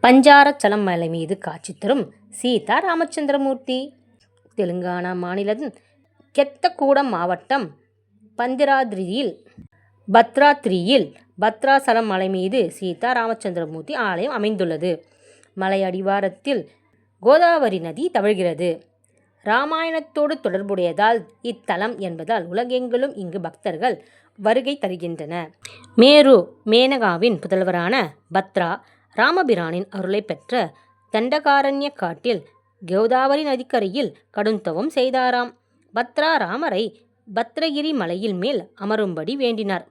பஞ்சாரச்சலம் மலை மீது காட்சி தரும் சீதா ராமச்சந்திரமூர்த்தி. தெலுங்கானா மாநிலம் கெத்தகூடம் மாவட்டம் பத்ராத்ரியில் பத்ராசலம் மலை மீது சீதா ராமச்சந்திரமூர்த்தி ஆலயம் அமைந்துள்ளது. மலை அடிவாரத்தில் கோதாவரி நதி தவழ்கிறது. இராமாயணத்தோடு தொடர்புடையதால் இத்தலம் என்பதால் உலகெங்கிலும் இங்கு பக்தர்கள் வருகை தருகின்றன. மேனகாவின் புதல்வரான பத்ரா ராமபிரானின் அருளை பெற்ற தண்டகாரண்ய காட்டில் கோதாவரி நதிக்கரையில் கடுந்தவம் செய்தாராம். பத்ரா ராமரை பத்ரகிரி மலையில் மேல் அமரும்படி வேண்டினார்.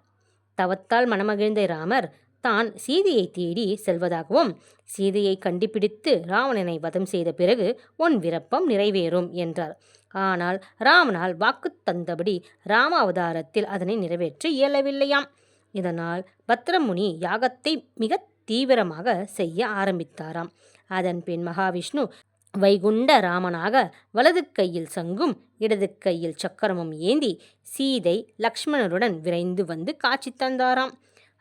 தவத்தால் மனமகிழ்ந்த ராமர் தான் சீதையை தேடி செல்வதாகவும், சீதையை கண்டுபிடித்து ராவணனை வதம் செய்த பிறகு உன் விருப்பம் நிறைவேறும் என்றார். ஆனால் ராமனால் வாக்கு தந்தபடி ராம அவதாரத்தில் அதனை நிறைவேற்ற இயலவில்லையாம். இதனால் பத்ரமுனி யாகத்தை மிக தீவிரமாக செய்ய ஆரம்பித்தாராம். அதன் பின் மகாவிஷ்ணு வைகுண்ட ராமனாக வலது கையில் சங்கும் இடது கையில் சக்கரமும் ஏந்தி சீதை லக்ஷ்மணருடன் விரைந்து வந்து காட்சி தந்தாராம்.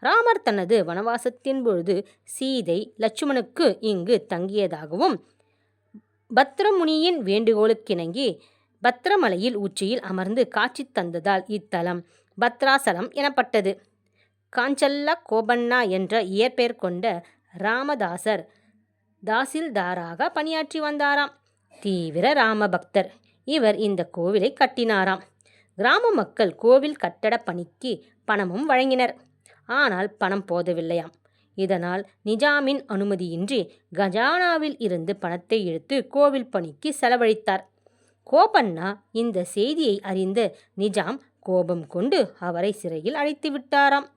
ராமர் தனது வனவாசத்தின் பொழுது சீதை லட்சுமணுக்கு இங்கு தங்கியதாகவும், பத்ரமுனியின் வேண்டுகோளுக்கிணங்கி பத்ரமலையில் உச்சியில் அமர்ந்து காட்சி தந்ததால் இத்தலம் பத்ராசலம் எனப்பட்டது. காஞ்சல்ல கோபண்ணா என்ற இயற்பெயர் கொண்ட ராமதாசர் தாசில்தாராக பணியாற்றி வந்தாராம். தீவிர ராம பக்தர் இவர் இந்த கோவிலை கட்டினாராம். கிராம மக்கள் கோவில் கட்டட பணிக்கு பணமும் வழங்கினர். ஆனால் பணம் போதவில்லையாம். இதனால் நிஜாமின் அனுமதியின்றி கஜானாவில் இருந்து பணத்தை எடுத்து கோவில் பணிக்கு செலவழித்தார். கோபண்ணா இந்த செய்தியை அறிந்த நிஜாம் கோபம் கொண்டு அவரை சிறையில் அடைத்து விட்டாராம்.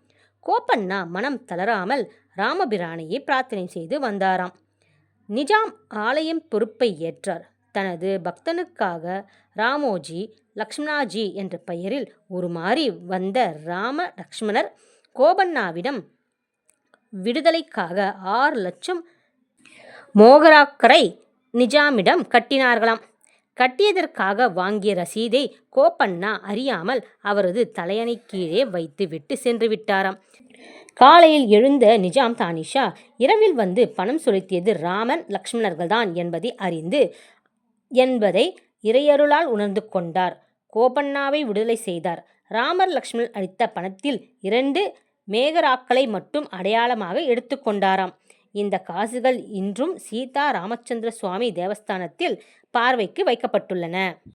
கோபண்ணா மனம் தளராமல் ராமபிரானையே பிரார்த்தனை செய்து வந்தாராம். நிஜாம் ஆலயம் பொறுப்பை ஏற்றார். தனது பக்தனுக்காக ராமோஜி லக்ஷ்மணாஜி என்ற பெயரில் உருமாறி வந்த ராம லக்ஷ்மணர் கோபண்ணாவிடம் விடுதலைக்காக 6 லட்சம் மோகராக்களை நிஜாமிடம் கட்டினார்களாம். கட்டியதற்காக வாங்கிய ரசீதை கோபண்ணா அறியாமல் அவரது தலையணை கீழே வைத்து விட்டு சென்று விட்டாராம். காலையில் எழுந்த நிஜாம் தானிஷா இரவில் வந்து பணம் செலுத்தியது ராமன் லக்ஷ்மணர்கள்தான் என்பதை இறையருளால் உணர்ந்து கொண்டார். கோபண்ணாவை விடுதலை செய்தார். ராமர் லக்ஷ்மணர் அளித்த பணத்தில் 2 மேகராக்களை மட்டும் அடையாளமாக எடுத்து கொண்டாராம். இந்த காசுகள் இன்றும் சீதா ராமச்சந்திர சுவாமி தேவஸ்தானத்தில் பார்வைக்கு வைக்கப்பட்டுள்ளன.